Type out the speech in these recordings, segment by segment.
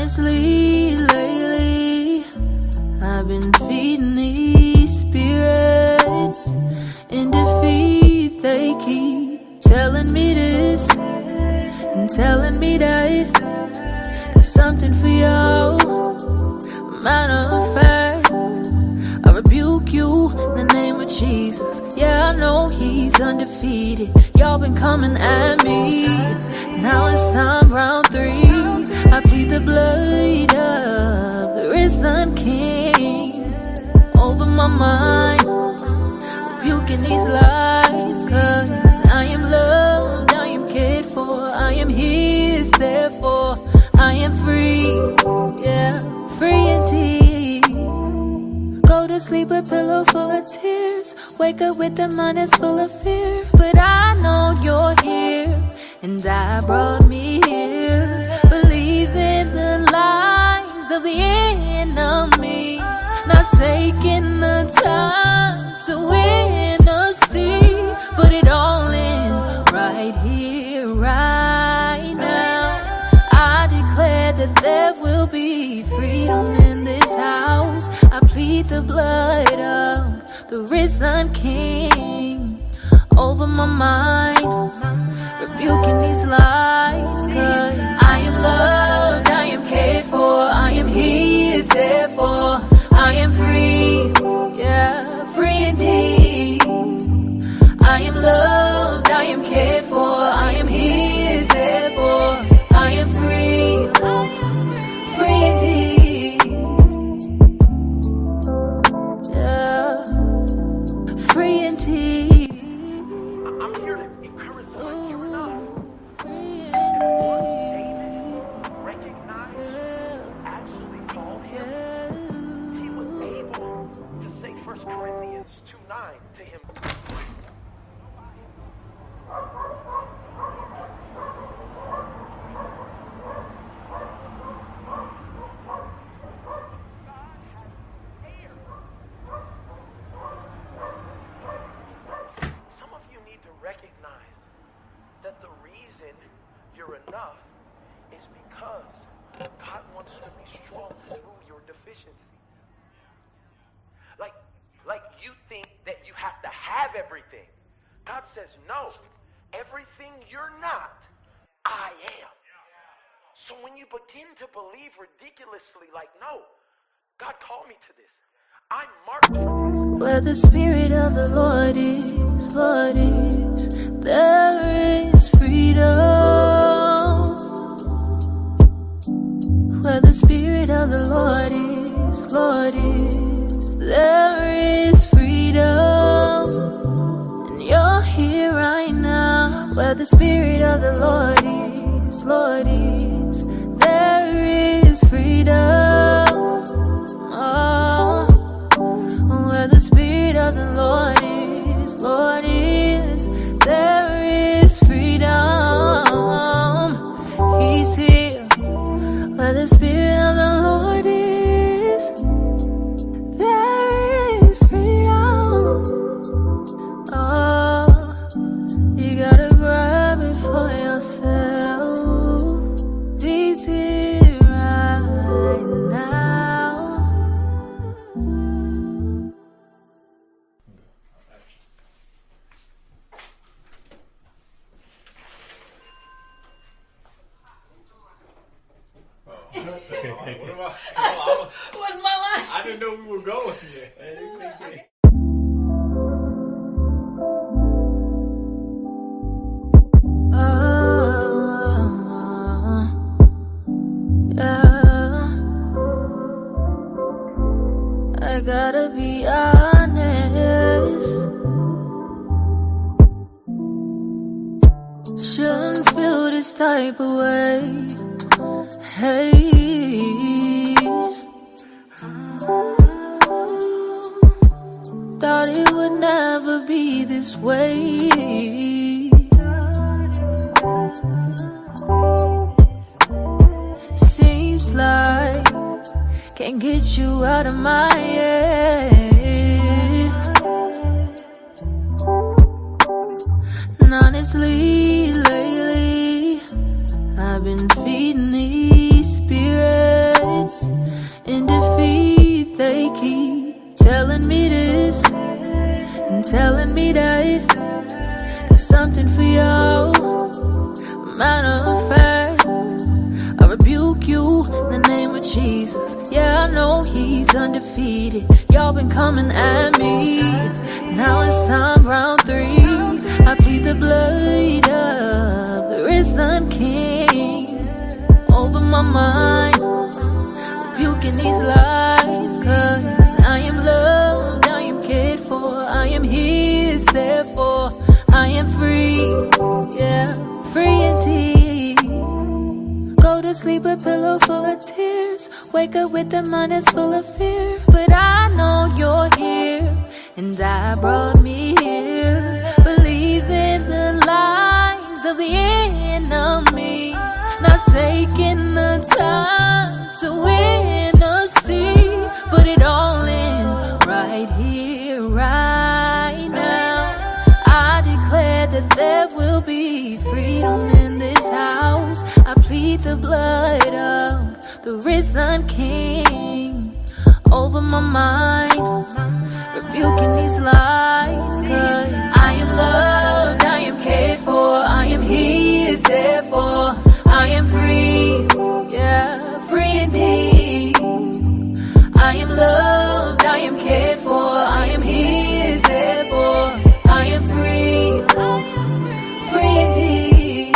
honestly, lately, I've been feeding these spirits. In defeat, they keep telling me this and telling me that. Got something for you. Matter of fact, I rebuke you in the name of Jesus. Yeah, I know he's undefeated. Y'all been coming at me. Now it's time, round 3. I plead the blood of the risen King over my mind, rebuking these lies. Cause I am loved, I am cared for, I am his, therefore I am free. Yeah, free indeed. Go to sleep a pillow full of tears, wake up with a mind that's full of fear. But I know you're here, and I brought me here. Believe in the lies of the enemy, not taking the time to intercede. But it all ends right here, right now. I declare that there will be freedom in this house. I plead the blood of the risen King over my mind, rebuking these lies. Cause I am loved, I am cared for, I am his, therefore I am free. Yeah, free indeed. I am loved, I am cared for, I am his, therefore I am free. Free indeed. Yeah, free indeed. I'm here to encourage someone. You're enough. And once David recognized who actually called him, he was able to say 1 Corinthians 2:9 to him. Some of you need to recognize that the reason you're enough is because God wants to be strong through your deficiencies. Like you think that you have to have everything. God says, no, everything you're not, I am. So when you begin to believe ridiculously, like, no, God called me to this. I'm marked for this. Where the Spirit of the Lord is, there is freedom. Where the Spirit of the Lord is, there is freedom. And you're here right now. Where the Spirit of the Lord is, there is freedom. Oh, where the Spirit of the Lord is, there is freedom. He's here. Where the Spirit of the Lord is, there is freedom. Oh, you gotta grab it for yourself. He's here right now. What's my line? I didn't know we were going yet. Yeah, I gotta be honest. Shouldn't feel this type of way. Hey, thought it would never be this way. Seems like can't get you out of my head. And honestly, lately, I've been feeding these spirits. telling me that got something for you. Matter of fact, I rebuke you in the name of Jesus. Yeah, I know he's undefeated. Y'all been coming at me. Now it's time, round 3. I plead the blood of the risen King over my mind, rebuking these lies. Cause I am loved, I am cared for, I am his, therefore I am free. Yeah, free indeed. Go to sleep with a pillow full of tears, wake up with a mind that's full of fear. But I know you're here, and I brought me here. Believe in the lies of the enemy, not taking the time to intercede. But it all ends right here, right now. I declare that there will be freedom in this house. I plead the blood of the risen King over my mind, rebuking these lies. Cause I am loved, I am cared for, I am his, therefore I am free. Yeah, free indeed. I am loved, I am cared for, I am his, therefore I am free. Free indeed.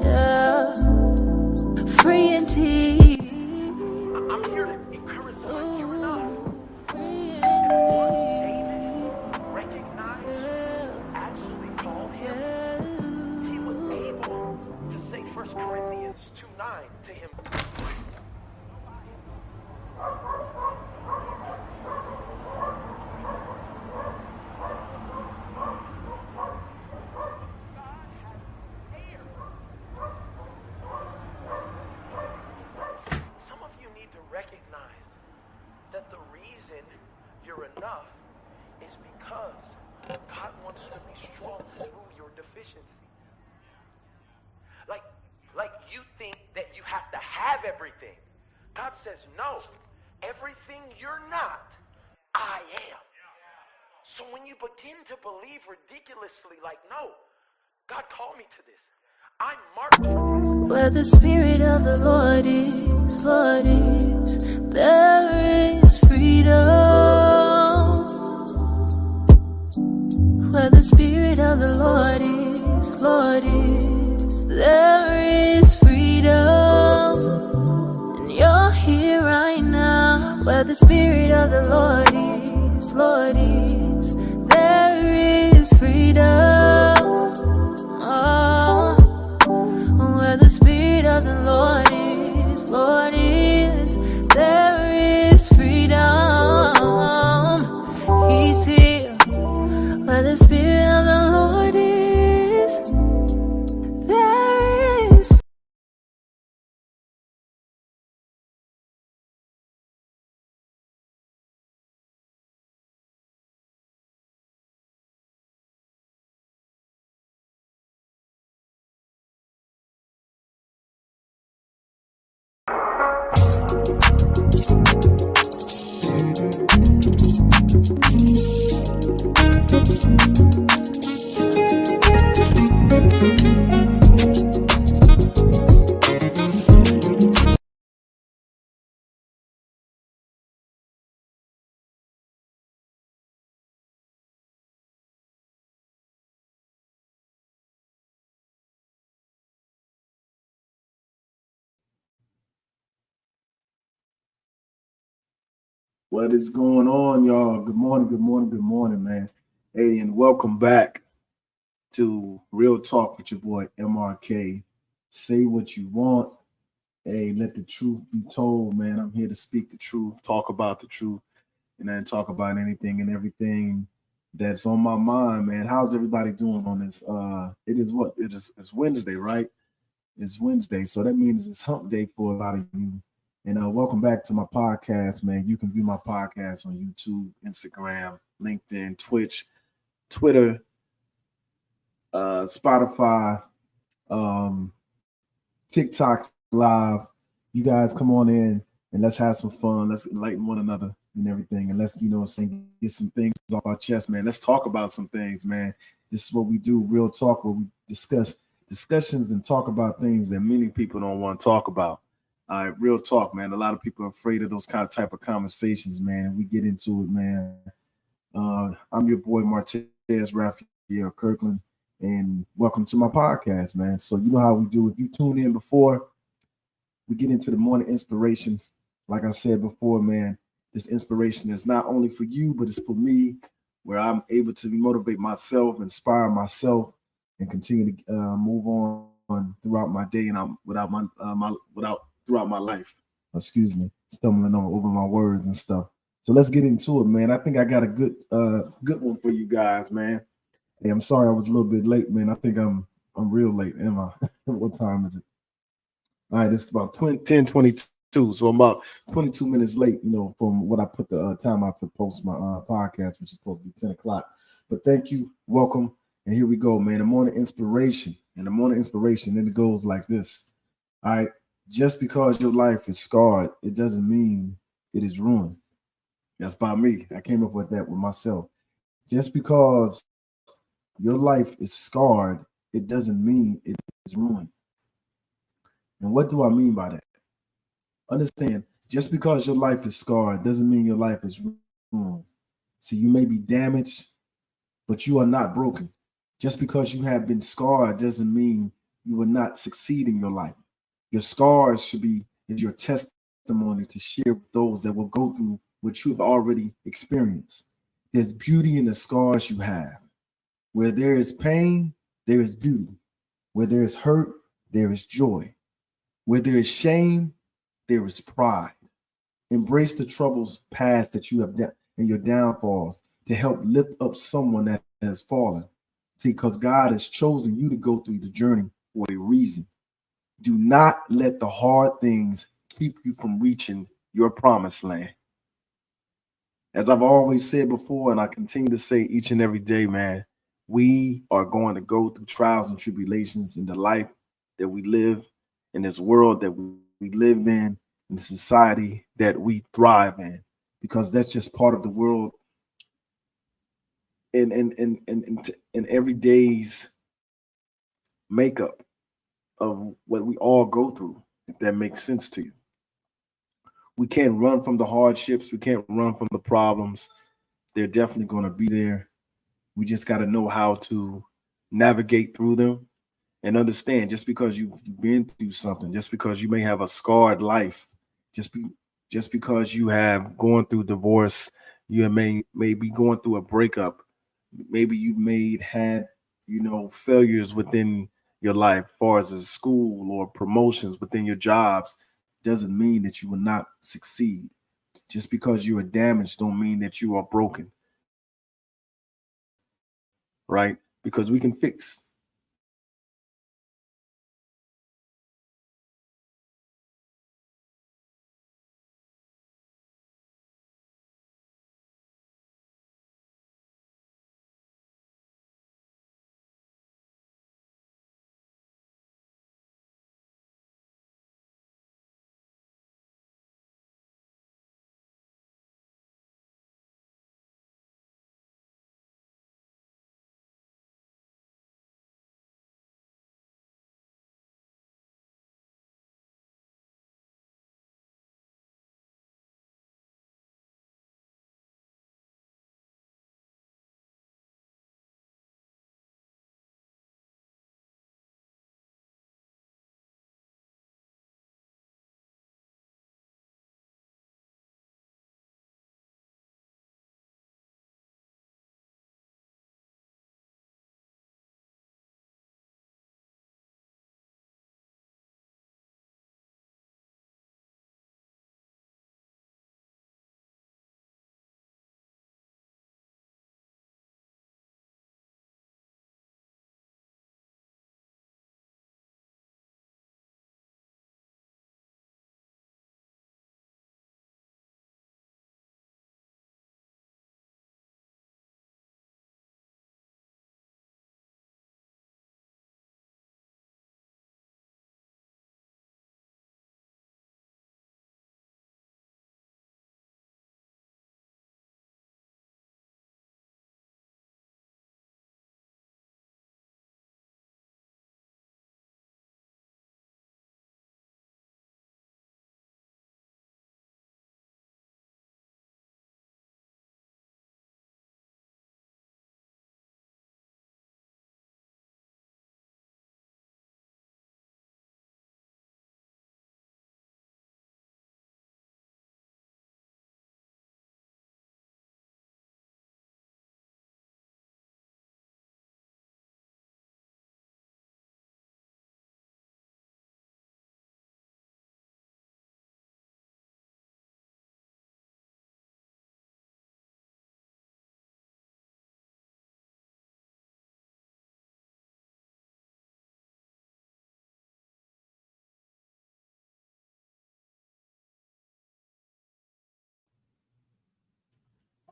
Yeah, free indeed. I'm here to encourage someone you and I. David recognized who actually called him. He was able to say 1 Corinthians 2:9 to him. Some of you need to recognize that the reason you're enough is because God wants to be strong through your deficiencies. Like you think that you have to have everything. God says, no, everything you're not, I am. So when you begin to believe ridiculously, like, no, God called me to this. I'm marked for this. Where the Spirit of the Lord is, there is freedom. Where the Spirit of the Lord is, there is freedom. And you're here right now. Where the Spirit of the Lord is, there is freedom. Oh, where the Spirit of the Lord is, there is freedom. He's here. Where the Spirit of the Lord is, there is. What is going on, y'all? Good morning, man. Hey, and welcome back to Real Talk with your boy MRK. Say what you want. Hey, let the truth be told, man. I'm here to speak the truth, talk about the truth, and then talk about anything and everything that's on my mind, man. How's everybody doing on this? It's Wednesday, right? It's Wednesday, so that means it's hump day for a lot of you. And welcome back to my podcast, man. You can view my podcast on YouTube, Instagram, LinkedIn, Twitch, Twitter, Spotify, TikTok Live. You guys come on in and let's have some fun. Let's enlighten one another. and everything. And let's, get some things off our chest, man. Let's talk about some things, man. This is what we do, real talk, where we discussions and talk about things that many people don't want to talk about. All right, real talk, man. A lot of people are afraid of those kind of type of conversations, man. And we get into it, man. I'm your boy Martez Raphael Kirkland, and welcome to my podcast, man. So you know how we do. If you tune in before, we get into the morning inspirations. Like I said before, man, this inspiration is not only for you, but it's for me, where I'm able to motivate myself, inspire myself, and continue to move on throughout my day and without throughout my life. Excuse me, stumbling over my words and stuff. So let's get into it, man. I think I got a good one for you guys, man. Hey, I'm sorry I was a little bit late, man. I think I'm real late. Am I? What time is it? All right, it's about 10:22, so I'm about 22 minutes late, from what I put the time out to post my podcast, which is supposed to be 10 o'clock. But thank you, welcome, and here we go, man. The morning inspiration, then it goes like this. All right, just because your life is scarred, it doesn't mean it is ruined. That's by me. I came up with that with myself. Just because your life is scarred, it doesn't mean it is ruined. And what do I mean by that? Understand, just because your life is scarred doesn't mean your life is ruined. See, you may be damaged, but you are not broken. Just because you have been scarred doesn't mean you will not succeed in your life. Your scars should be is your testimony to share with those that will go through what you've already experienced. There's beauty in the scars you have. Where there is pain, there is beauty. Where there is hurt, there is joy. Where there is shame, there is pride. Embrace the troubles past that you have and your downfalls to help lift up someone that has fallen. See, because God has chosen you to go through the journey for a reason. Do not let the hard things keep you from reaching your promised land. As I've always said before, and I continue to say each and every day, man, we are going to go through trials and tribulations in the life that we live, in this world that we live in the society that we thrive in, because that's just part of the world in every day's makeup of what we all go through, if that makes sense to you. We can't run from the hardships. We can't run from the problems. They're definitely going to be there. We just got to know how to navigate through them and understand, just because you've been through something, just because you may have a scarred life, just because you have gone through divorce, you may be going through a breakup, maybe you had failures within your life, as far as a school or promotions within your jobs, doesn't mean that you will not succeed. Just because you are damaged don't mean that you are broken, right? Because we can fix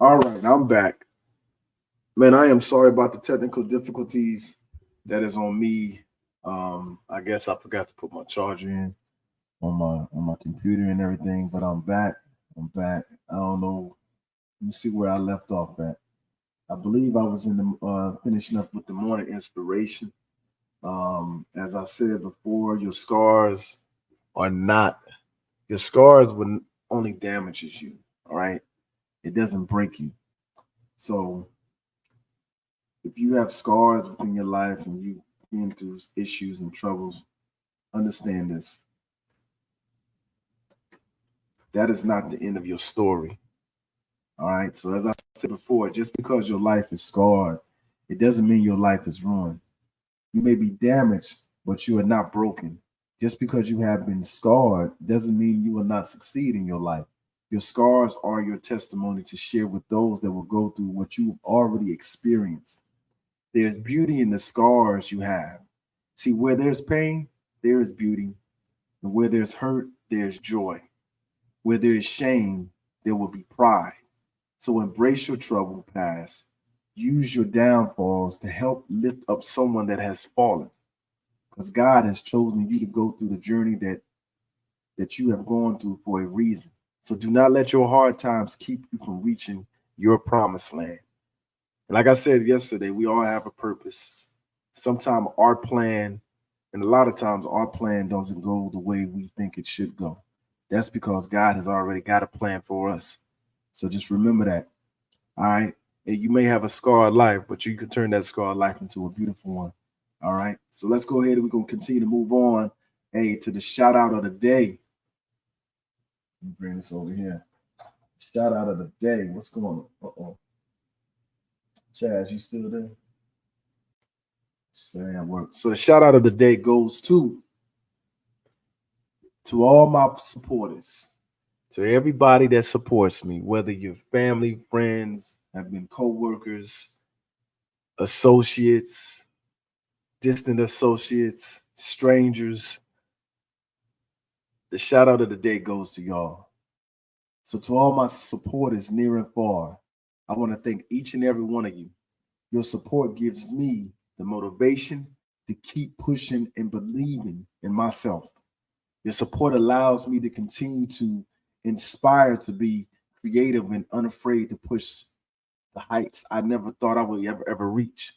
All right, I'm back. Man, I am sorry about the technical difficulties. That is on me. I guess I forgot to put my charger in on my computer and everything, but I'm back. I'm back. I don't know. Let me see where I left off at. I believe I was in the finishing up with the morning inspiration. As I said before, are not your scars would only damages you. All right, it doesn't break you. So if you have scars within your life and you've been through issues and troubles, understand this. That is not the end of your story. All right. So as I said before, just because your life is scarred, it doesn't mean your life is ruined. You may be damaged, but you are not broken. Just because you have been scarred doesn't mean you will not succeed in your life. Your scars are your testimony to share with those that will go through what you've already experienced. There's beauty in the scars you have. See, where there's pain, there is beauty. And where there's hurt, there's joy. Where there is shame, there will be pride. So embrace your troubled past. Use your downfalls to help lift up someone that has fallen. Because God has chosen you to go through the journey that you have gone through for a reason. So do not let your hard times keep you from reaching your promised land. And like I said yesterday, we all have a purpose. Sometimes our plan, and a lot of times our plan doesn't go the way we think it should go. That's because God has already got a plan for us. So just remember that. All right. And you may have a scarred life, but you can turn that scarred life into a beautiful one. All right. So let's go ahead and we're going to continue to move on. Hey, to the shout out of the day. Let me bring this over here. Shout out of the day. What's going on? Uh-oh. Chaz, you still there? Say at work. So the shout out of the day goes to all my supporters, to everybody that supports me, whether you're family, friends, have been co-workers, associates, distant associates, strangers. The shout out of the day goes to y'all. So to all my supporters near and far, I want to thank each and every one of you. Your support gives me the motivation to keep pushing and believing in myself. Your support allows me to continue to inspire to be creative and unafraid to push the heights I never thought I would ever reach.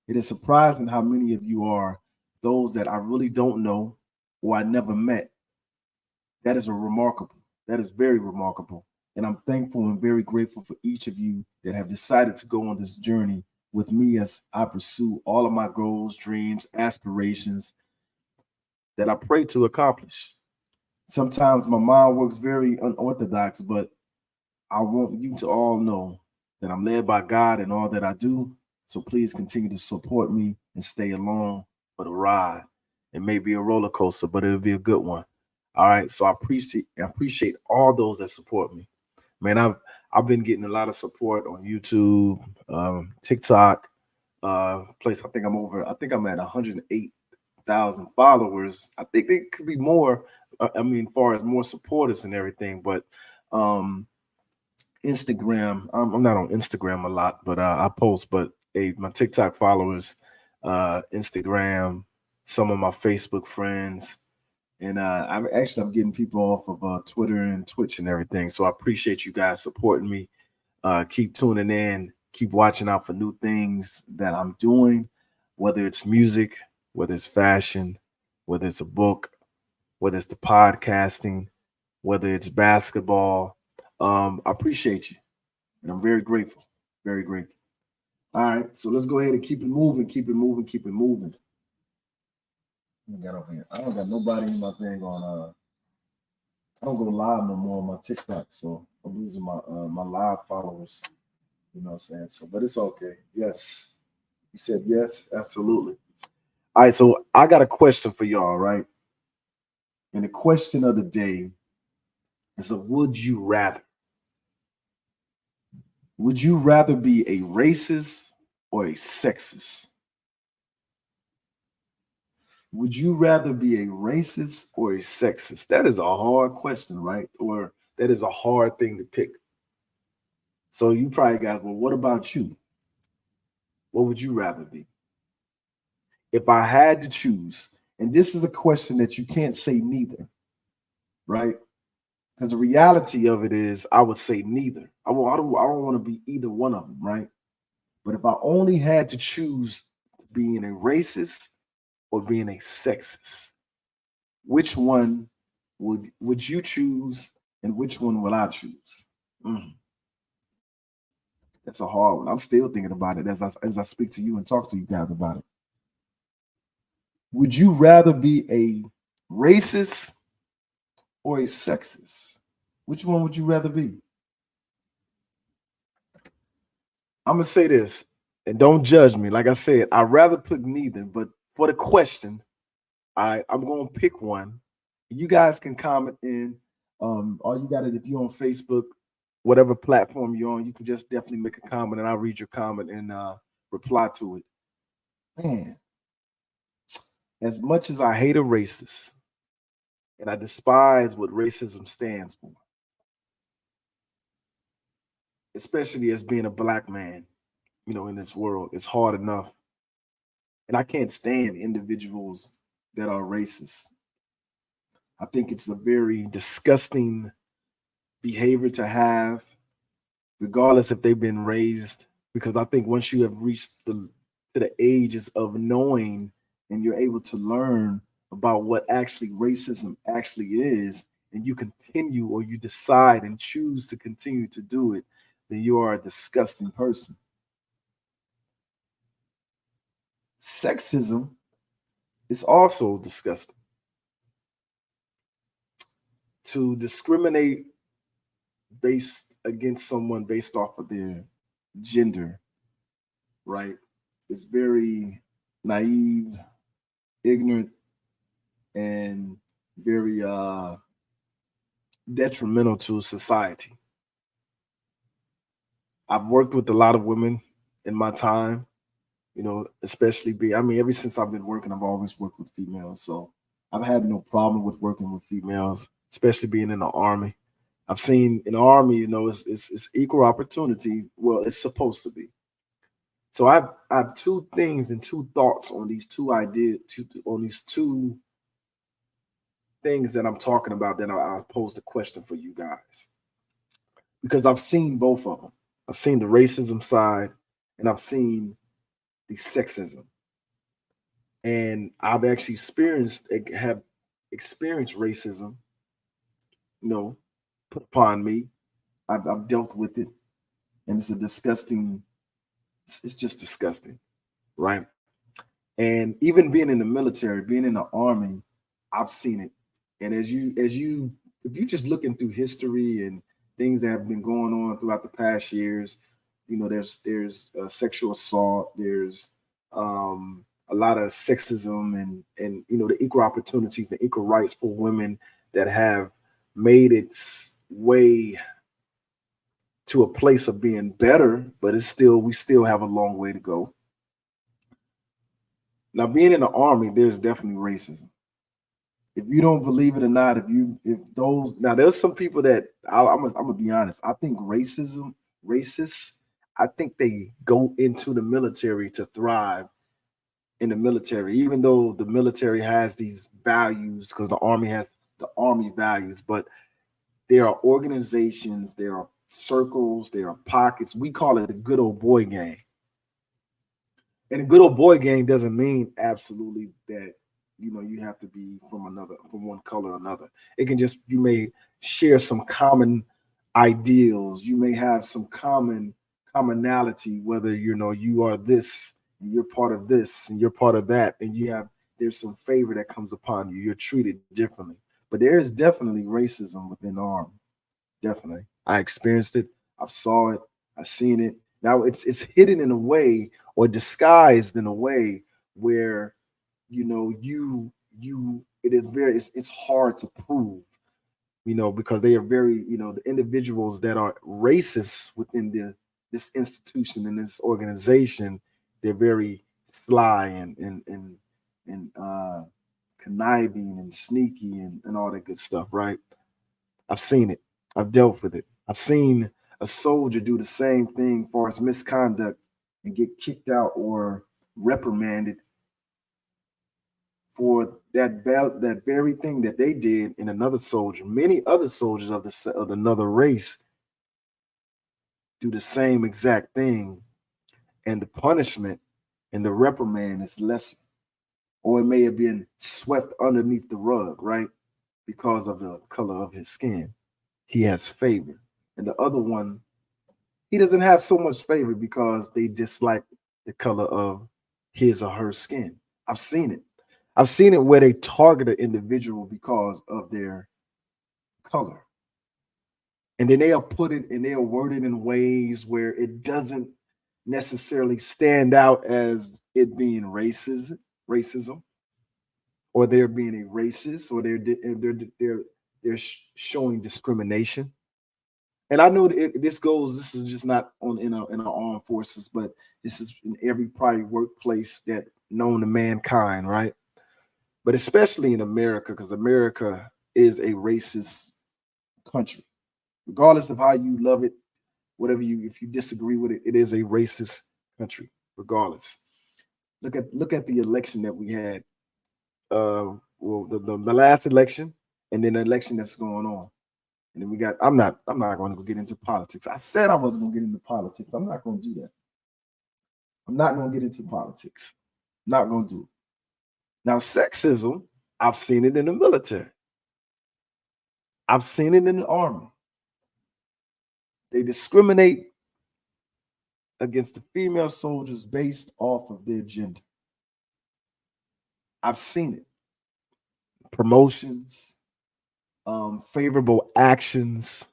It is surprising how many of you are those that I really don't know or I never met. That is remarkable. That is very remarkable. And I'm thankful and very grateful for each of you that have decided to go on this journey with me as I pursue all of my goals, dreams, aspirations that I pray to accomplish. Sometimes my mind works very unorthodox, but I want you to all know that I'm led by God in all that I do. So please continue to support me and stay along for the ride. It may be a roller coaster, but it'll be a good one. All right. So I appreciate all those that support me. Man, I've been getting a lot of support on YouTube, TikTok, place. I think I'm at 108,000 followers. I think there could be more. I mean, far as more supporters and everything, but Instagram. I'm not on Instagram a lot, but I post. But my TikTok followers, Instagram, some of my Facebook friends, and I'm getting people off of Twitter and Twitch and everything. So I appreciate you guys supporting me. Keep tuning in. Keep watching out for new things that I'm doing, whether it's music, whether it's fashion, whether it's a book, whether it's the podcasting, whether it's basketball. I appreciate you. And I'm very grateful. Very grateful. All right. So let's go ahead and keep it moving. Keep it moving. Keep it moving. What we got over here? I don't got nobody in my thing on I don't go live no more on my TikTok, so I'm losing my my live followers. You know what I'm saying? So, but it's okay. Yes. You said yes, absolutely. All right, so I got a question for y'all, right? And the question of the day is a would you rather? Would you rather be a racist or a sexist? Would you rather be a racist or a sexist? That is a hard question, right? Or that is a hard thing to pick. So you probably guys, well, what about you? What would you rather be? If I had to choose, and this is a question that you can't say neither, right? Because the reality of it is, I would say neither. I don't want to be either one of them, right? But if I only had to choose being a racist or being a sexist, which one would you choose, and which one will I choose? Mm, that's a hard one. I'm still thinking about it as I speak to you and talk to you guys about it. Would you rather be a racist or a sexist? Which one would you rather be? I'm gonna say this, and don't judge me. Like I said, I'd rather put neither, but for the question, I'm gonna pick one. You guys can comment in. All you got it if you're on Facebook, whatever platform you're on, you can just definitely make a comment, and I'll read your comment and reply to it. Man, as much as I hate a racist and I despise what racism stands for, especially as being a black man, in this world, it's hard enough. And I can't stand individuals that are racist. I think it's a very disgusting behavior to have, regardless if they've been raised, because I think once you have reached to the ages of knowing and you're able to learn about what actually racism actually is, and you continue or you decide and choose to continue to do it, then you are a disgusting person. Sexism is also disgusting. To discriminate based against someone based off of their gender, right? It's very naive, ignorant, and very detrimental to society. I've worked with a lot of women in my time, especially ever since I've been working, I've always worked with females. So I've had no problem with working with females, especially being in the army. I've seen in the army, it's equal opportunity. Well, it's supposed to be. So I have two things and two thoughts on these two ideas, on these two things that I'm talking about. That I'll pose the question for you guys, because I've seen both of them. I've seen the racism side, and I've seen the sexism, and I've actually have experienced racism, put upon me. I've dealt with it, and it's a disgusting. It's just disgusting, right? And even being in the military, being in the army, I've seen it. And if you just looking through history and things that have been going on throughout the past years, there's sexual assault, there's a lot of sexism, and the equal opportunities, the equal rights for women that have made its way to a place of being better, but we still have a long way to go. Now, being in the army, there's definitely racism. If you don't believe it or not, there's some people that I'm gonna be honest. I think racists, I think they go into the military to thrive in the military, even though the military has these values, because the army has the army values, but there are organizations, there are circles, there are pockets. We call it the good old boy gang. And a good old boy gang doesn't mean absolutely that you have to be from one color or another. It can just, you may share some common ideals. You may have some commonality, whether you are this and you're part of this and you're part of that, and there's some favor that comes upon you. You're treated differently. But there is definitely racism within the army. Definitely. I experienced it. I saw it. I seen it. Now it's hidden in a way, or disguised in a way, where it's hard to prove, because they are very, the individuals that are racist within this institution and this organization, they're very sly and conniving and sneaky and all that good stuff, right? I've seen it. I've dealt with it. I've seen a soldier do the same thing for his misconduct and get kicked out or reprimanded for that very thing that they did in another soldier. Many other soldiers of another race do the same exact thing, and the punishment and the reprimand is lesser, or it may have been swept underneath the rug, right? Because of the color of his skin, he has favor, and the other one, he doesn't have so much favor because they dislike the color of his or her skin. I've seen it. I've seen it where they target an individual because of their color. And then they'll put it and they'll word it in ways where it doesn't necessarily stand out as it being racism, or they're being a racist, or they're showing discrimination. And I know that this is just not in our armed forces, but this is in every probably workplace that known to mankind, right? But especially in America, because America is a racist country. Regardless of how you love it, if you disagree with it, it is a racist country, regardless. Look at the election that we had. The last election, and then the election that's going on. And then we got, I'm not going to get into politics. I said I wasn't going to get into politics. I'm not going to do that. I'm not going to get into politics. Not going to do it. Now, sexism, I've seen it in the military. I've seen it in the army. They discriminate against the female soldiers based off of their gender. I've seen it. Promotions, favorable actions.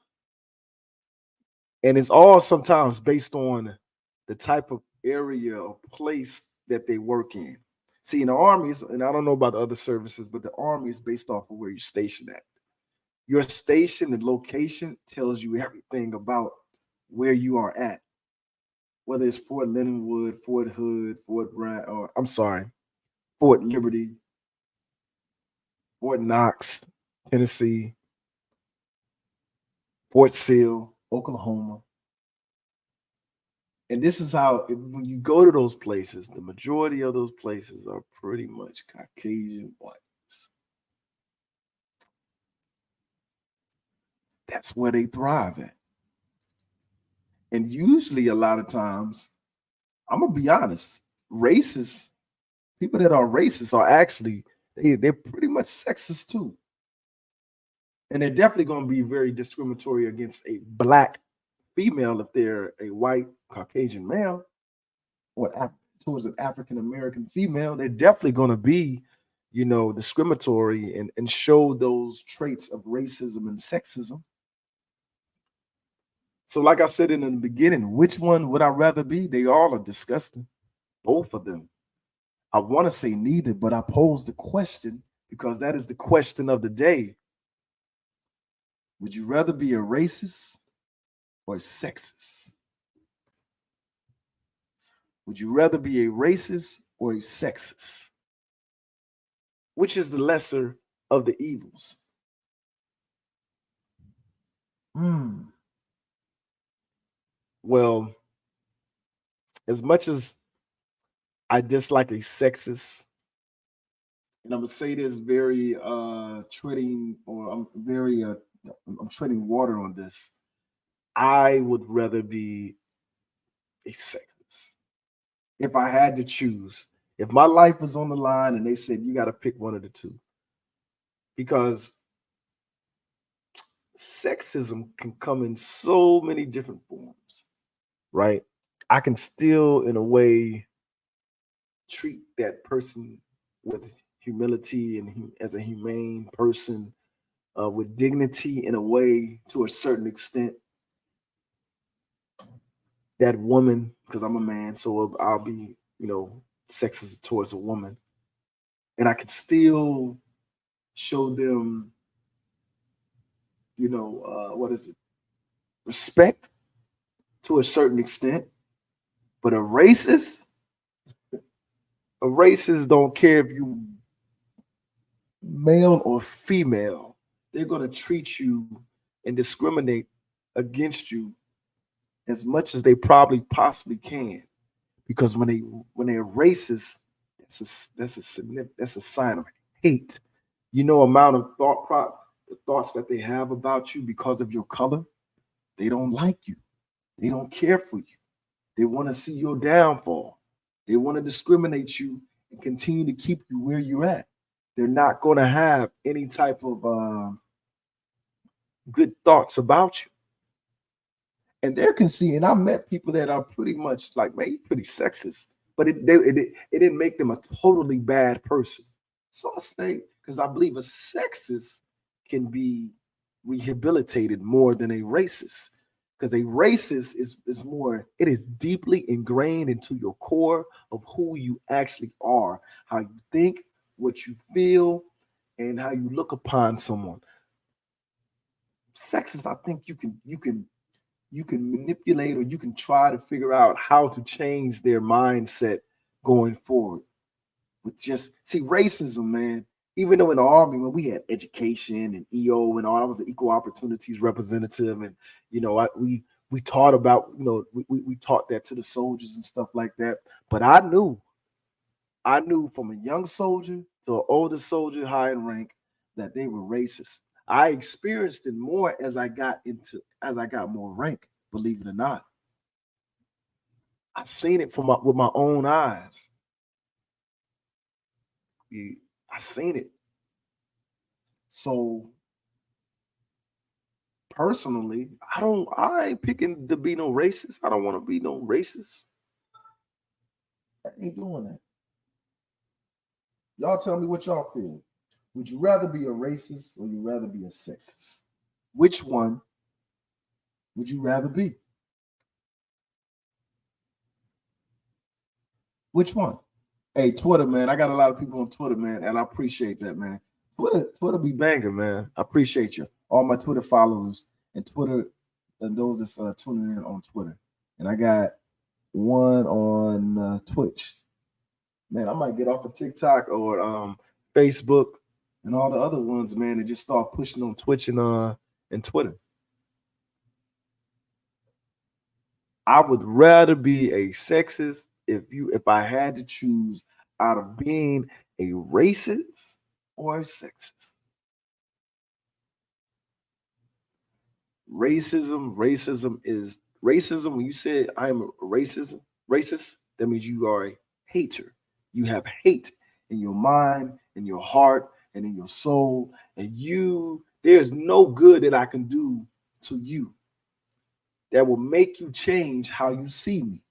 And it's all sometimes based on the type of area or place that they work in. See, in the armies, and I don't know about the other services, but the army is based off of where you're stationed at. Your station and location tells you everything about where you are at. Whether it's Fort Leonard, Fort Hood, Fort Liberty, Fort Knox, Tennessee, Fort Sill, Oklahoma. And this is how, when you go to those places, the majority of those places are pretty much Caucasian whites. That's where they thrive at. And usually, a lot of times, I'm going to be honest, people that are racist are actually, they're pretty much sexist too. And they're definitely going to be very discriminatory against a black female if they're a white Caucasian male, or towards an African American female. They're definitely going to be, discriminatory and show those traits of racism and sexism. So, like I said in the beginning, which one would I rather be? They all are disgusting, both of them. I want to say neither, but I pose the question because that is the question of the day. Would you rather be a racist or a sexist? Would you rather be a racist or a sexist? Which is the lesser of the evils? Well, as much as I dislike a sexist, and I'm gonna say this very I'm treading water on this. I would rather be a sexist. If I had to choose, if my life was on the line and they said you got to pick one of the two, because sexism can come in so many different forms, right? I can still, in a way, treat that person with humility and as a humane person, with dignity in a way, to a certain extent. That woman, because I'm a man, so I'll be, sexist towards a woman, and I can still show them, respect to a certain extent. But a racist don't care if you male or female. They're going to treat you and discriminate against you as much as they probably possibly can, because when they're racist, that's a sign of hate. You know, amount of the thoughts that they have about you because of your color. They don't like you. They don't care for you. They want to see your downfall. They want to discriminate you and continue to keep you where you're at. They're not going to have any type of good thoughts about you. And they're conceding. I met people that are pretty much like, man, you're pretty sexist, but it didn't make them a totally bad person. So I say, because I believe a sexist can be rehabilitated more than a racist. Because a racist is more, it is deeply ingrained into your core of who you actually are, how you think, what you feel, and how you look upon someone. Sexist, I think you can manipulate, or you can try to figure out how to change their mindset going forward. With just see racism, man. Even though in the Army, when we had education and EO and all, I was the equal opportunities representative, and we taught about, we taught that to the soldiers and stuff like that. But I knew from a young soldier to an older soldier, high in rank, that they were racist. I experienced it more as I got more rank, believe it or not. I seen it with my own eyes. I seen it. So personally, I ain't picking to be no racist. I don't want to be no racist. I ain't doing that. Y'all tell me what y'all feel. Would you rather be a racist or you rather be a sexist? Which one would you rather be? Which one? Hey, Twitter, man. I got a lot of people on Twitter, man, and I appreciate that, man. Twitter be banging, man. I appreciate you. All my Twitter followers and Twitter and those that's tuning in on Twitter. And I got one on Twitch. Man, I might get off of TikTok or Facebook and all the other ones, man, and just start pushing on Twitch and Twitter. I would rather be a sexist if I had to choose out of being a racist or a sexist. Racism is racism. When you say I am a racist, that means you are a hater. You have hate in your mind, in your heart, and in your soul, and there's no good that I can do to you that will make you change how you see me.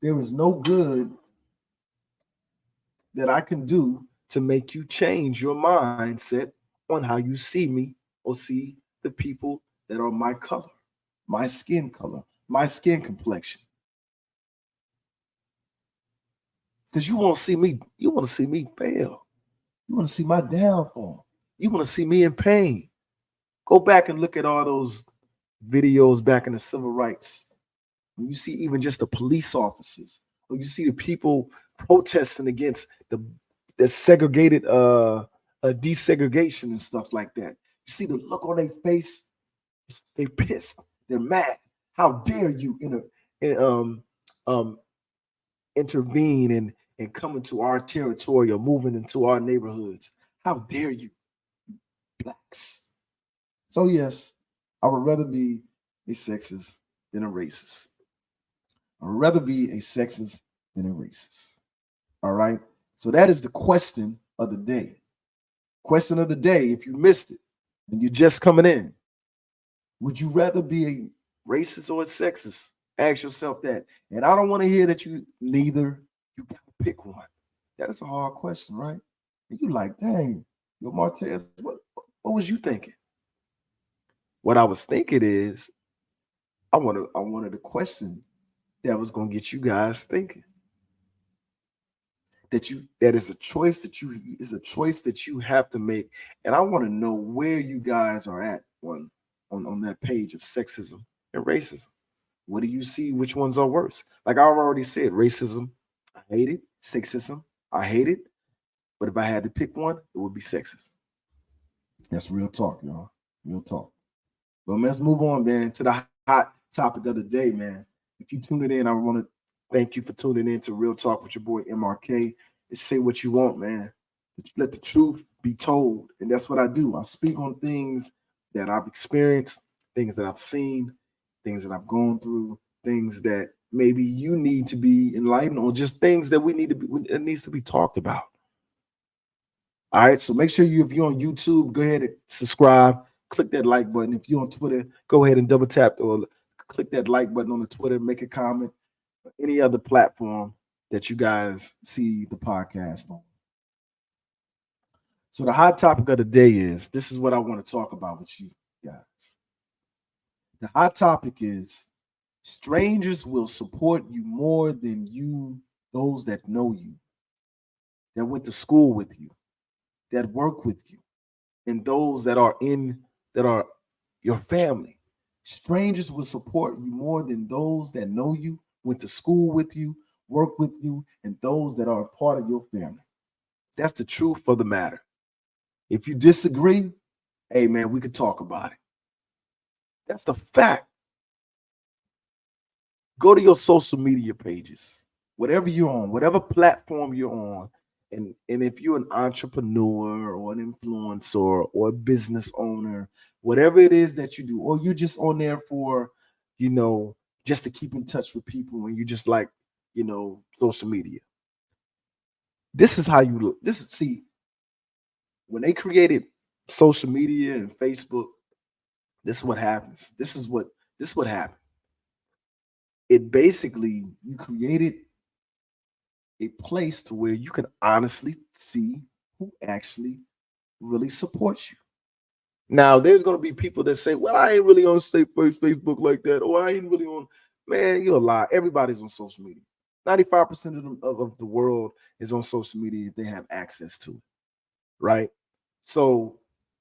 There is no good that I can do to make you change your mindset on how you see me or see the people that are my color, my skin color, my skin complexion. Because you want to see me fail. You want to see my downfall. You want to see me in pain. Go back and look at all those videos back in the civil rights. When you see even just the police officers, or you see the people protesting against the segregated desegregation and stuff like that. You see the look on their face. They're pissed. They're mad. How dare you intervene and come into our territory or moving into our neighborhoods? How dare you, blacks? So yes, I would rather be a sexist than a racist. I would rather be a sexist than a racist. All right. So that is the question of the day. Question of the day, if you missed it and you're just coming in, would you rather be a racist or a sexist? Ask yourself that. And I don't want to hear that you neither. You gotta pick one. That is a hard question, right? And you like, dang, yo, Martez, what was you thinking? What I was thinking is I wanted a question that was gonna get you guys thinking. That is a choice that you have to make. And I want to know where you guys are at on that page of sexism and racism. What do you see? Which ones are worse? Like I already said, racism, I hate it. Sexism, I hate it. But if I had to pick one, it would be sexism. That's real talk, y'all. Real talk. Well, let's move on, man, to the hot topic of the day, man. If you tuned in, I want to thank you for tuning in to Real Talk with your boy MRK. It's say what you want, man. Let the truth be told. And that's what I do. I speak on things that I've experienced, things that I've seen, things that I've gone through, things that maybe you need to be enlightened, or just things that we need to be, it needs to be talked about. All right. So make sure if you're on YouTube, go ahead and subscribe, click that like button. If you're on Twitter, go ahead and double tap or click that like button on the Twitter, make a comment, or any other platform that you guys see the podcast on. So the hot topic of the day is, this is what I want to talk about with you guys. The hot topic is, strangers will support you more than those that know you, that went to school with you, that work with you, and those that are your family. Strangers will support you more than those that know you, went to school with you, work with you, and those that are a part of your family. That's the truth of the matter. If you disagree, hey man, we could talk about it. That's the fact. Go to your social media pages, whatever you're on, whatever platform you're on, and if you're an entrepreneur or an influencer or a business owner, whatever it is that you do, or you're just on there for, just to keep in touch with people, and you just like, social media. This is how you look. See, when they created social media and Facebook, this is what happens. This is what happened. It basically, you created a place to where you can honestly see who actually really supports you. Now, there's going to be people that say, well, I ain't really on Facebook like that, or I ain't really on. Man, you're a lie. Everybody's on social media. 95% of the world is on social media if they have access to it, right? So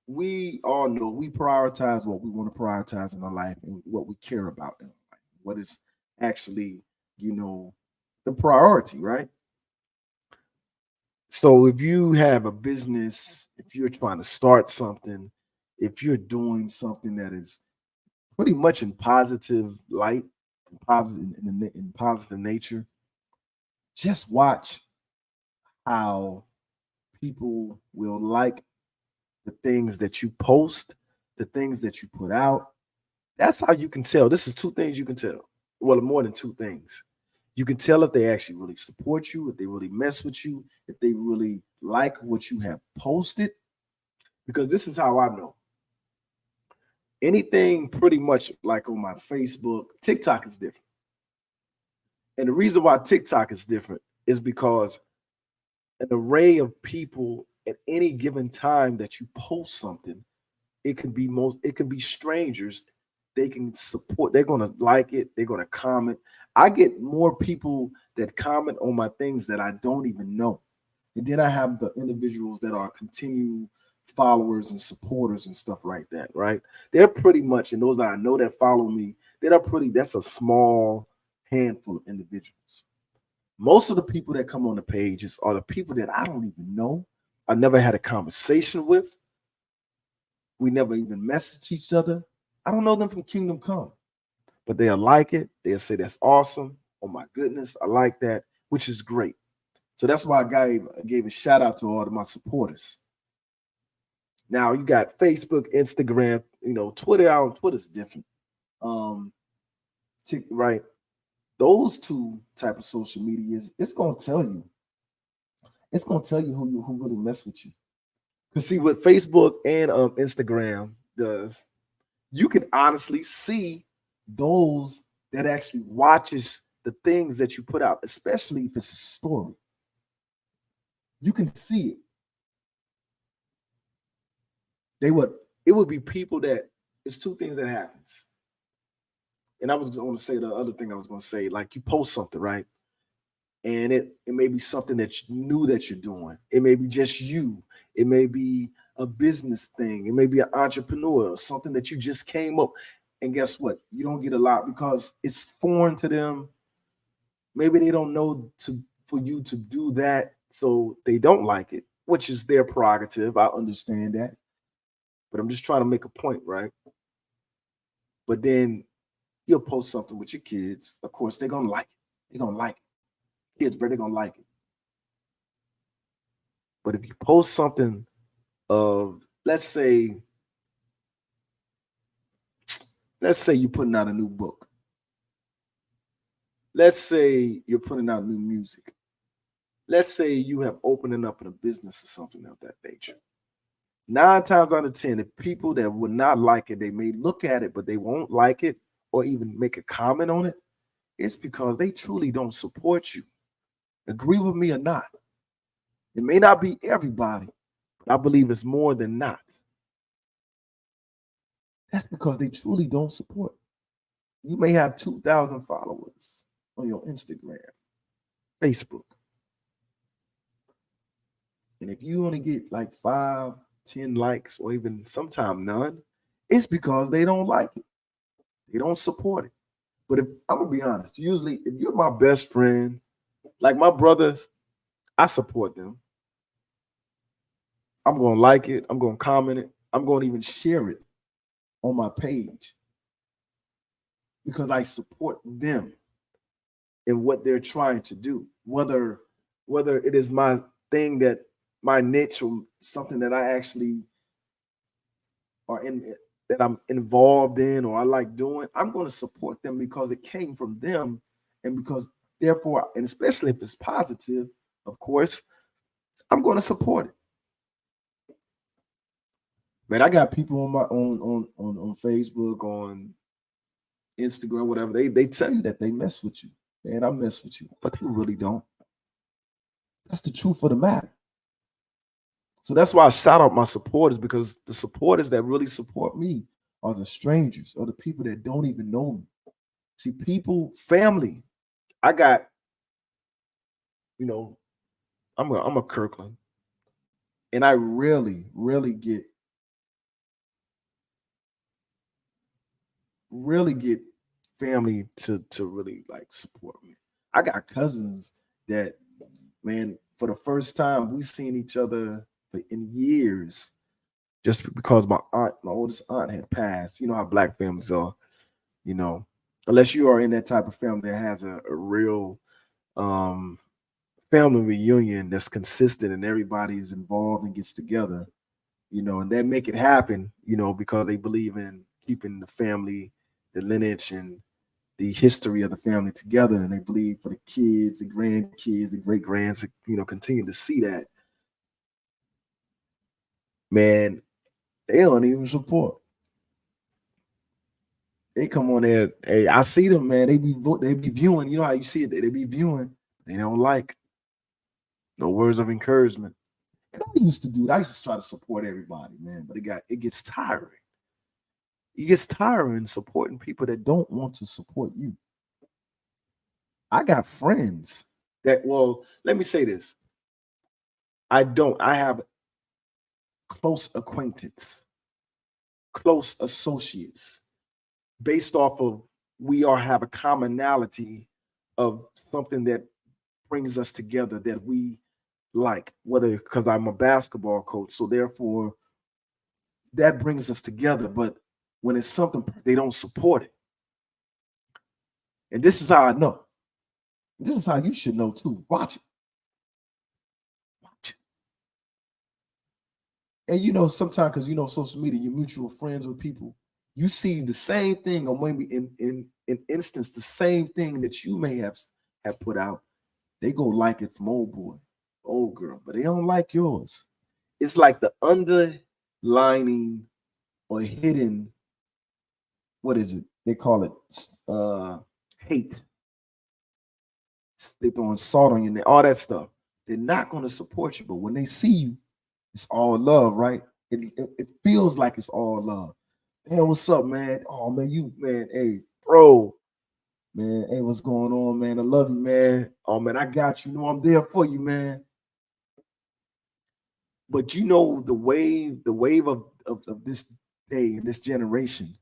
we all know we prioritize what we want to prioritize in our life and what we care about in our life. What is actually, the priority, right? So if you have a business, if you're trying to start something, if you're doing something that is pretty much in positive light, in positive nature, just watch how people will like the things that you post, the things that you put out. That's how you can tell. This is two things you can tell. Well, more than two things. You can tell if they actually really support you, if they really mess with you, if they really like what you have posted. Because this is how I know. Anything pretty much like on my Facebook, TikTok is different. And the reason why TikTok is different is because an array of people at any given time that you post something, it can be strangers. They can support, they're gonna like it, they're gonna comment. I get more people that comment on my things that I don't even know. And then I have the individuals that are continued followers and supporters and stuff like that, right? They're pretty much, and those that I know that follow me, that's a small handful of individuals. Most of the people that come on the pages are the people that I don't even know. I never had a conversation with. We never even messaged each other. I don't know them from Kingdom Come, but they'll like it. They'll say that's awesome. Oh my goodness, I like that, which is great. So that's why I gave a shout out to all of my supporters. Now you got Facebook, Instagram, Twitter. Twitter's different. Right. Those two type of social medias, it's gonna tell you. It's gonna tell you who really mess with you. Because see what Facebook and Instagram does, you can honestly see those that actually watches the things that you put out, especially if it's a story. You can see it. It would be people that, it's two things that happens. And I was going to say the other thing I was going to say, like you post something, right? And it may be something that you knew that you're doing. It may be just you. It may be a business thing. It may be an entrepreneur or something that you just came up. And guess what? You don't get a lot because it's foreign to them. Maybe they don't know for you to do that, so they don't like it, which is their prerogative. I understand that. But I'm just trying to make a point, right? But then You'll post something with your kids. Of course, they're gonna like it. They're gonna like it. Kids, bro, they're gonna like it. But if you post something of, let's say you're putting out a new book. Let's say you're putting out new music. Let's say you have opening up in a business or something of that nature. 9 times out of 10, the people that would not like it, they may look at it, but they won't like it or even make a comment on it. It's because they truly don't support you. Agree with me or not. It may not be everybody, but I believe it's more than not. That's because they truly don't support. You may have 2,000 followers on your Instagram, Facebook. And if you only get like 5, 10 likes, or even sometimes none, it's because they don't like it. They don't support it. But if I'm gonna be honest, usually if you're my best friend, like my brothers, I support them. I'm gonna like it, I'm gonna comment it, I'm gonna even share it on my page because I support them in what they're trying to do. Whether it is my thing, that my niche, or something that I actually are in, that I'm involved in, or I like doing, I'm going to support them because it came from them, and because therefore, and especially if it's positive, of course, I'm going to support it. Man, I got people on my on Facebook, on Instagram, whatever. They tell you that they mess with you. Man, I mess with you, but they really don't. That's the truth of the matter. So that's why I shout out my supporters, because the supporters that really support me are the strangers, or the people that don't even know me. See, people, family. I got, I'm a Kirkland, and I really get family to really like support me. I got cousins that, man, for the first time we seen each other in years, just because my oldest aunt had passed. You know how Black families are, unless you are in that type of family that has a real family reunion that's consistent and everybody's involved and gets together, and they make it happen, because they believe in keeping the family, the lineage, and the history of the family together, and they believe for the kids, the grandkids, the great grands to, continue to see that. Man, they don't even support. They come on there. Hey, I see them, man. They be viewing. You know how you see it? They be viewing. They don't like. No words of encouragement. And I used to do it. I used to try to support everybody, man. But it gets tiring. It gets tiring supporting people that don't want to support you. I got friends that, well, let me say this. I have close acquaintance, close associates, based off of we all have a commonality of something that brings us together that we like, whether because I'm a basketball coach, so therefore that brings us together. But when it's something, they don't support it. And this is how I know. This is how you should know too. Watch it. Watch it. And sometimes, because social media, you're mutual friends with people. You see the same thing, or maybe in instance, the same thing that you may have put out. They go like it from old boy, old girl, but they don't like yours. It's like the underlining or hidden, what is it? They call it hate. They're throwing salt on you and all that stuff. They're not going to support you, but when they see you, it's all love, right? It feels like it's all love. Man, what's up, man? Oh, man, hey, bro. Man, hey, what's going on, man? I love you, man. Oh, man, I got you. I'm there for you, man. But the wave of this day, this generation,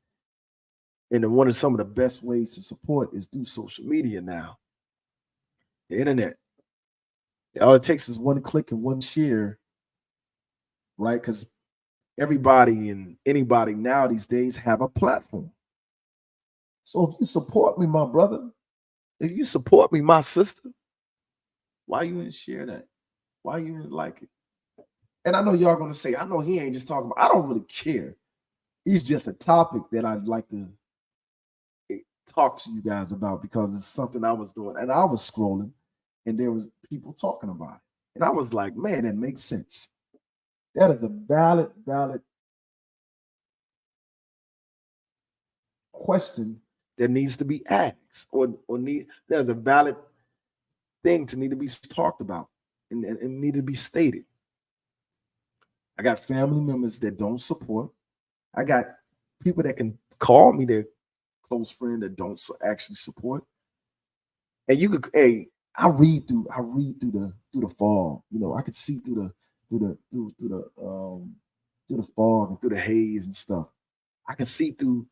and some of the best ways to support is through social media now. The internet. All it takes is one click and one share, right? Because everybody and anybody now these days have a platform. So if you support me, my brother, if you support me, my sister, why you didn't share that? Why you didn't like it? And I know y'all gonna say, I know he ain't just talking about, I don't really care. It's just a topic that I'd like to talk to you guys about because it's something I was doing. And I was scrolling and there was people talking about it. And I was like, man, that makes sense. That is a valid question that needs to be asked or there's a valid thing to need to be talked about and need to be stated. I got family members that don't support. I got people that can call me their close friend that don't actually support. And you could, hey, I read through the fog. You know, I could see through the fog and through the haze and stuff. I can see through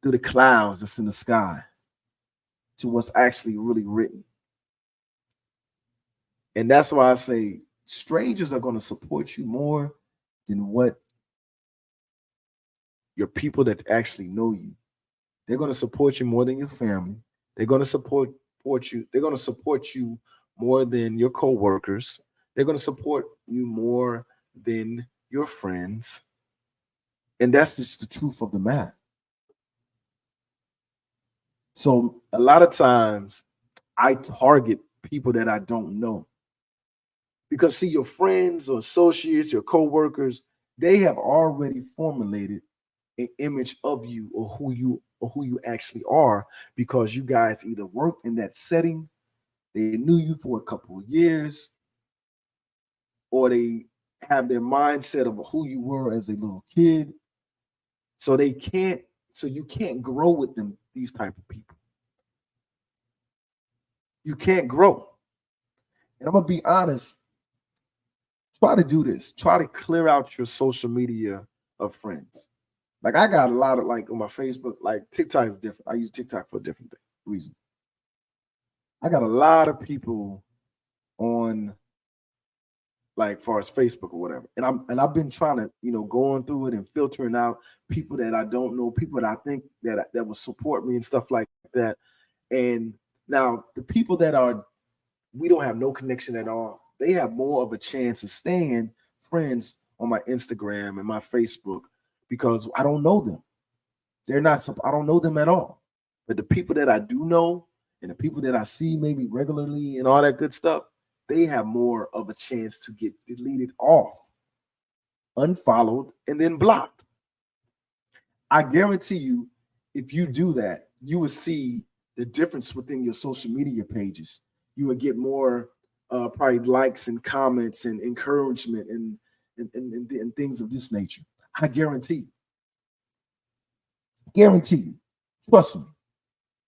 the clouds that's in the sky to what's actually really written. And that's why I say strangers are going to support you more than what your people that actually know you. They're going to support you more than your family. They're going to support you. They're going to support you more than your coworkers. They're going to support you more than your friends. And that's just the truth of the matter. So a lot of times I target people that I don't know. Because see, your friends or associates, your coworkers, they have already formulated an image of you or who you actually are because you guys either worked in that setting, they knew you for a couple of years, or they have their mindset of who you were as a little kid. So you can't grow with them, these type of people. You can't grow. And I'm gonna be honest, try to do this. Try to clear out your social media of friends. Like I got a lot of like on my Facebook, like TikTok is different. I use TikTok for a different reason. I got a lot of people on like far as Facebook or whatever. And I've been trying to, going through it and filtering out people that I don't know, people that I think that will support me and stuff like that. And now the people that we don't have no connection at all, they have more of a chance of staying friends on my Instagram and my Facebook because I don't know them. I don't know them at all. But the people that I do know and the people that I see maybe regularly and all that good stuff, they have more of a chance to get deleted off, unfollowed, and then blocked. I guarantee you, if you do that, you will see the difference within your social media pages. You will get more probably likes and comments and encouragement and things of this nature. I guarantee you. Guarantee you. Trust me.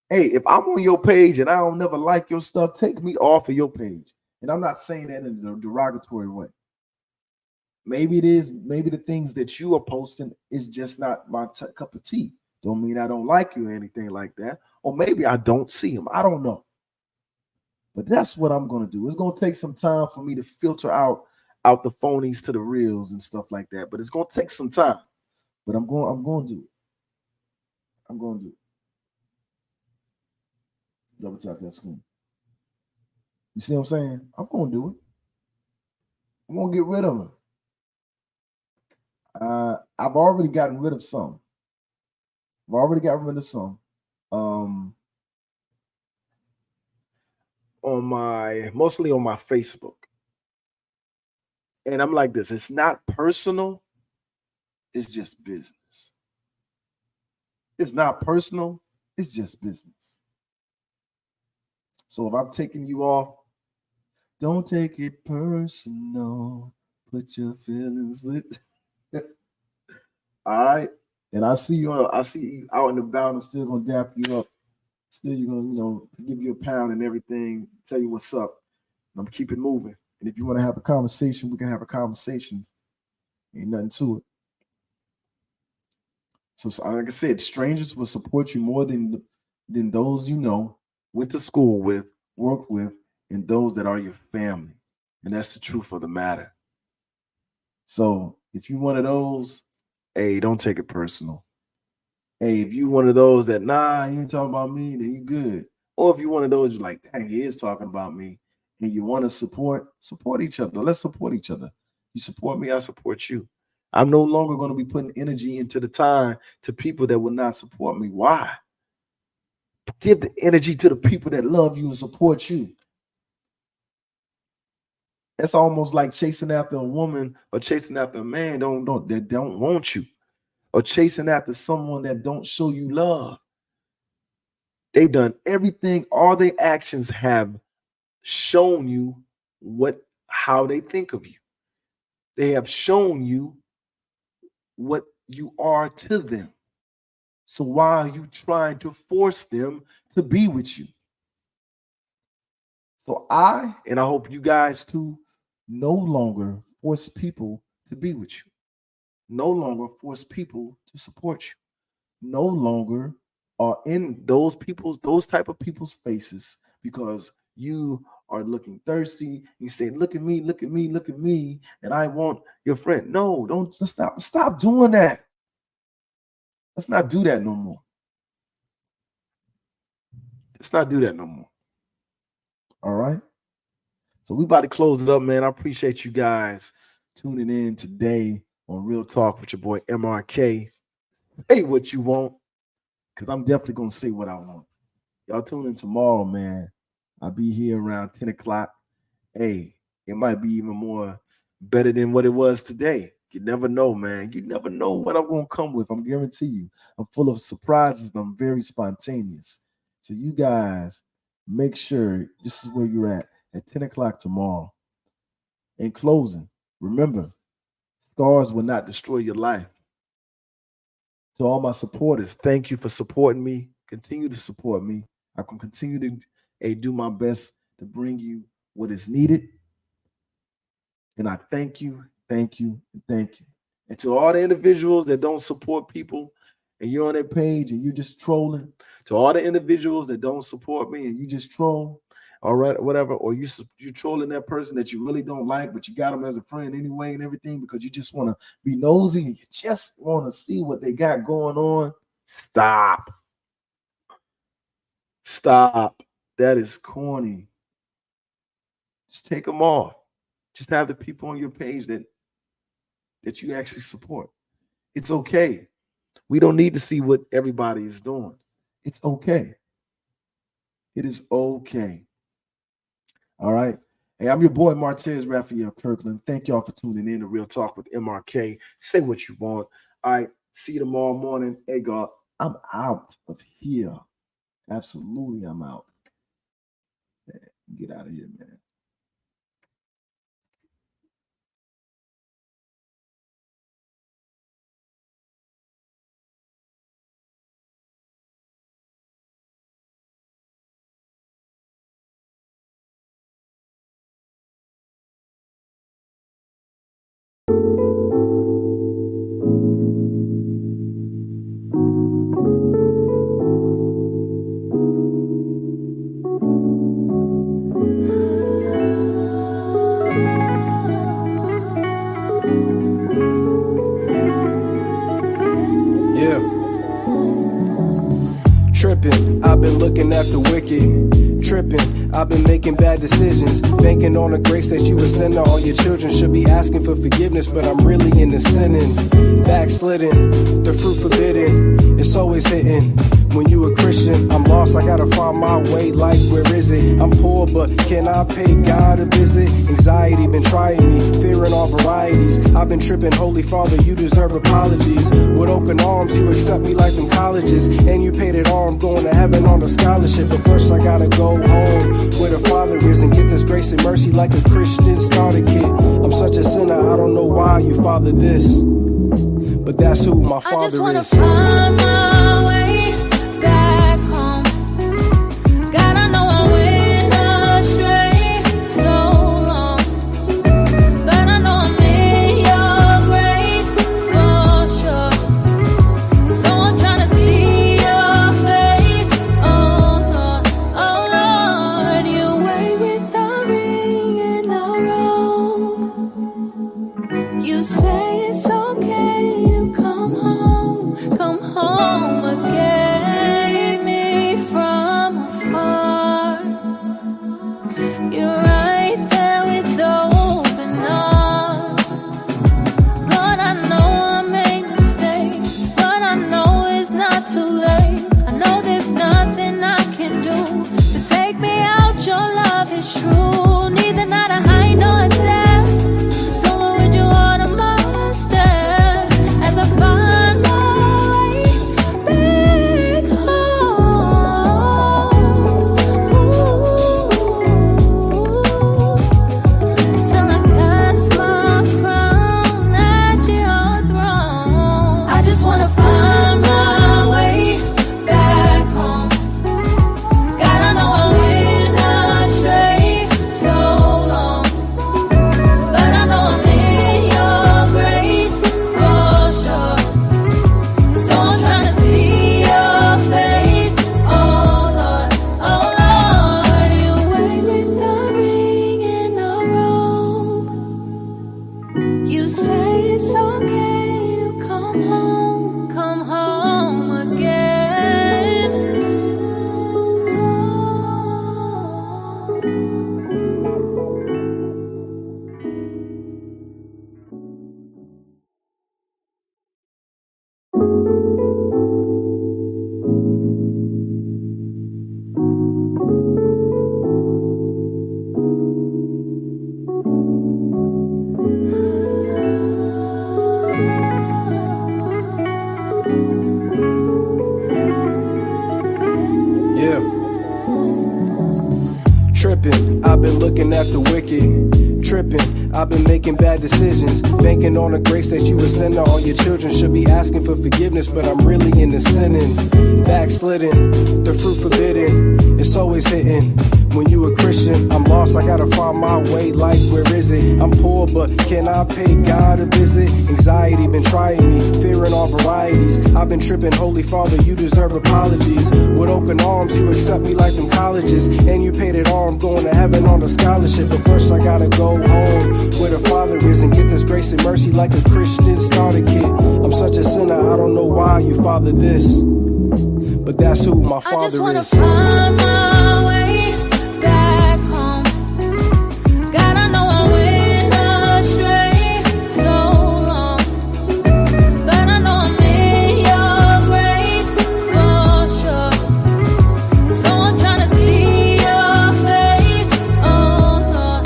Hey, if I'm on your page and I don't never like your stuff, take me off of your page. And I'm not saying that in a derogatory way. Maybe it is. Maybe the things that you are posting is just not my cup of tea. Don't mean I don't like you or anything like that. Or maybe I don't see them. I don't know. But that's what I'm going to do. It's going to take some time for me to filter out the phonies to the reals and stuff like that. But it's going to take some time. But I'm going to do it. I'm going to do it. Double tap that screen. You see what I'm saying? I'm going to do it. I'm going to get rid of them. I've already gotten rid of some. I've already got rid of some. Mostly on my Facebook. And I'm like this, it's not personal, it's just business. It's not personal, it's just business. So if I'm taking you off, don't take it personal. Put your feelings with. All right. And I see you out and about. I'm still gonna dap you up. Still, you're gonna, give you a pound and everything, tell you what's up. I'm gonna keep it moving. And if you want to have a conversation, we can have a conversation. Ain't nothing to it. So like I said, strangers will support you more than those went to school with, work with, and those that are your family. And that's the truth of the matter. So if you're one of those, hey, don't take it personal. Hey, if you one of those that, nah, you ain't talking about me, then you good. Or if you one of those, you're like, dang, he is talking about me, and you want to support each other. Let's support each other. You support me, I support you. I'm no longer going to be putting energy into the time to people that will not support me. Why? Give the energy to the people that love you and support you. That's almost like chasing after a woman or chasing after a man that don't want you, or chasing after someone that don't show you love. They've done everything. All their actions have shown you how they think of you. They have shown you what you are to them. So why are you trying to force them to be with you? So I hope you guys too, no longer force people to be with you. No longer force people to support you. No longer are in those type of people's faces because you are looking thirsty. You say, look at me, look at me, look at me, and I want your friend. No, don't stop doing that. Let's not do that no more. Let's not do that no more. All right. So we about to close it up, man. I appreciate you guys tuning in today on Real Talk with your boy MRK. Say what you want, because I'm definitely going to say what I want. Y'all tune in tomorrow, man. I'll be here around 10 o'clock. Hey, it might be even more better than what it was today. You never know, man. You never know what I'm going to come with. I'm guarantee you. I'm full of surprises. And I'm very spontaneous. So you guys, make sure this is where you're at 10 o'clock tomorrow. In closing, remember, scars will not destroy your life. To all my supporters, thank you for supporting me. Continue to support me. I can continue to do my best to bring you what is needed. And I thank you, thank you, and thank you. And to all the individuals that don't support people and you're on their page and you're just trolling, to all the individuals that don't support me and you just troll, all right, whatever, or you trolling that person that you really don't like, but you got them as a friend anyway and everything because you just want to be nosy and you just want to see what they got going on. Stop. That is corny. Just take them off. Just have the people on your page that you actually support. It's okay. We don't need to see what everybody is doing. It's okay. It is okay. All right. Hey, I'm your boy Martez Raphael Kirkland. Thank y'all for tuning in to Real Talk with MRK. Say what you want. All right. See you tomorrow morning. Hey, God, I'm out of here. Absolutely, I'm out. Man, get out of here, man. Tripping, I've been looking at the wicked. Tripping, I've been making bad decisions. Banking on the grace that you would send to all your children. Should be asking for forgiveness, but I'm really into sinning. Backslidden, the fruit forbidden. It's always hitting. When you a Christian, I'm lost, I gotta find my way. Like, where is it? I'm poor, but can I pay God a visit? Anxiety been trying me, fearing all varieties. I've been tripping, Holy Father, you deserve apologies. With open arms, you accept me like in colleges. And you paid it all, I'm going to heaven on a scholarship. But first I gotta go home, where the Father is, and get this grace and mercy like a Christian starter kit. I'm such a sinner, I don't know why you fathered this, but that's who my Father is. I just wanna find my way back home. God, I know I went astray so long, but I know I'm in your grace for sure. So I'm trying to see your face. Oh Lord, you wait with the ring in the road. You say it's okay to come home again. tripping. I've been looking at the wicked, tripping. I've been making bad decisions, banking on the grace that you would send to all your children. Should be asking for forgiveness, but I'm really into sinning, backsliding, the fruit forbidden. It's always hitting. When you a Christian, I'm lost, I gotta find my way. Like, where is it? I'm poor, but can I pay God a visit? Anxiety been trying me, fearing all varieties. I've been tripping, Holy Father, you deserve apologies. With open arms, you accept me like them colleges, and you paid it all. I'm going to heaven on a scholarship, but first I gotta go home where the Father is and get this grace and mercy like a Christian starter kit. I'm such a sinner, I don't know why you fathered this, but that's who my Father is. I just wanna find my way back home. God, I know I went astray so long, but I know I'm in your grace for sure. So I'm trying to see your face, oh Lord.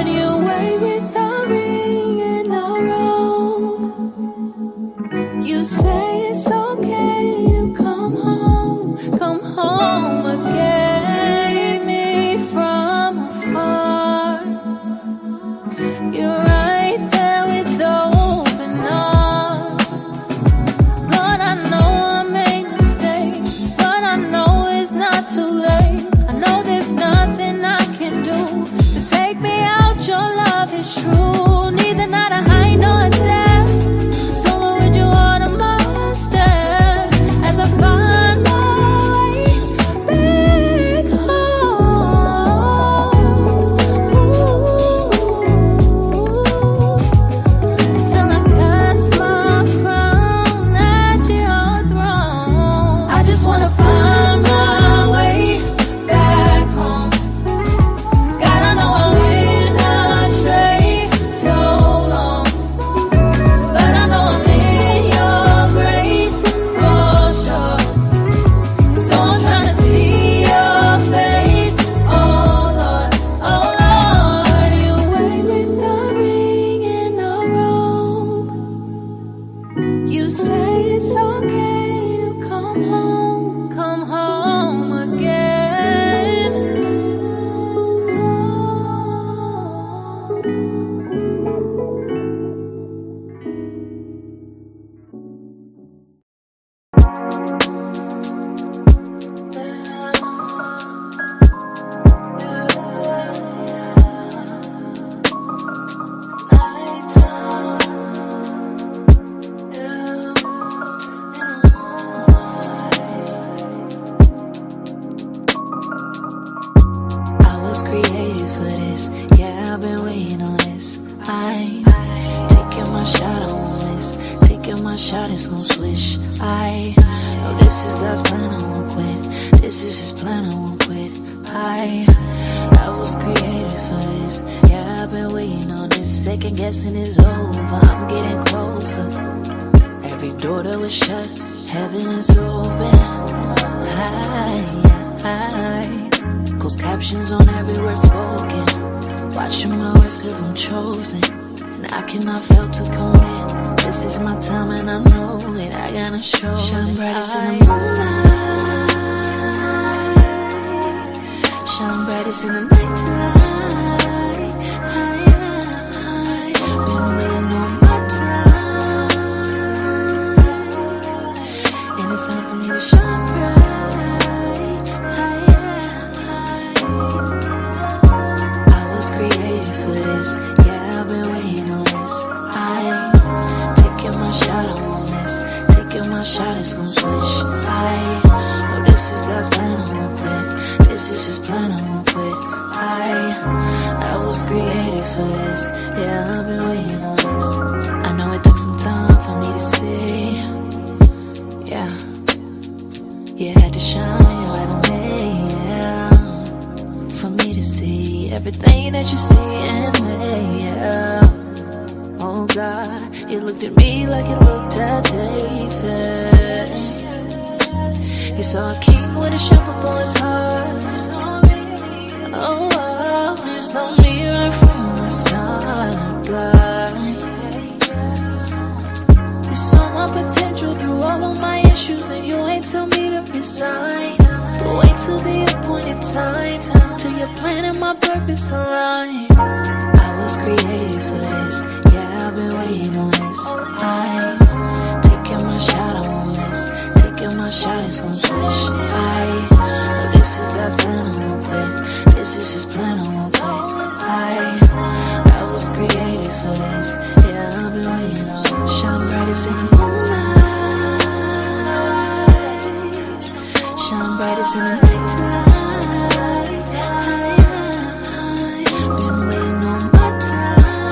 You wait with a ring in a robe. You say it's okay to come home again. Save me from afar. You're right there with open arms. Lord, I know I made mistakes, but I know it's not too late. I know there's nothing I can do to take me out. Your love is true, neither not a height nor a depth. So Lord, would you order my steps as I find my way back home? Till I cast my crown at your throne. I just wanna find my way back home. God, I know I went astray so long, but I know I'm in your grace for sure. So I'm trying to see your face, oh Lord, oh Lord. You wait with a ring in a robe. You say it's okay to come home again. I was created for this, yeah, I've been waiting on this. I'm taking my shot, I won't miss. Taking my shot, it's gon' switch. I know this is God's plan, I won't quit. This is His plan, I won't quit. I was created for this, yeah, I've been waiting on this. Second guessing is over, I'm getting closer. Every door that was shut, heaven is open. Closed captions on every word spoken. Watching my words cause I'm chosen, and I cannot fail to commit. This is my time and I know it, I gotta show it. Shine brightest in the moonlight, shine brightest in the nighttime. Been waiting all my time, and it's time for me to shine bright. I was created for this, yeah, I've been waiting on this. I taking my shot, I won't miss. Taking my shot, it's gon' switch. I know this is God's plan, I won't quit. This is His plan, I won't quit. I was created for this, yeah, I've been waiting on this. I know it took some time for me to see, yeah, you had to shine your light on me, yeah, for me to see everything that you see in me, yeah. Oh God, you looked at me like you looked at David. You saw a king with a shepherd boy's heart. Oh, you saw me right from the start, God. You saw my potential through all of my issues. shoes and you ain't tell me to resign. But wait till the appointed time, till your plan and my purpose align. I was created for this, yeah, I've been waiting on this. I'm taking my shot, I won't miss. Taking my shot, it's gon' switch. Oh, this is God's plan, I won't quit. This is His plan, I won't quit. I was created for this, yeah, I've been waiting on this. Shine bright as in the moonlight. Shine bright as in the night.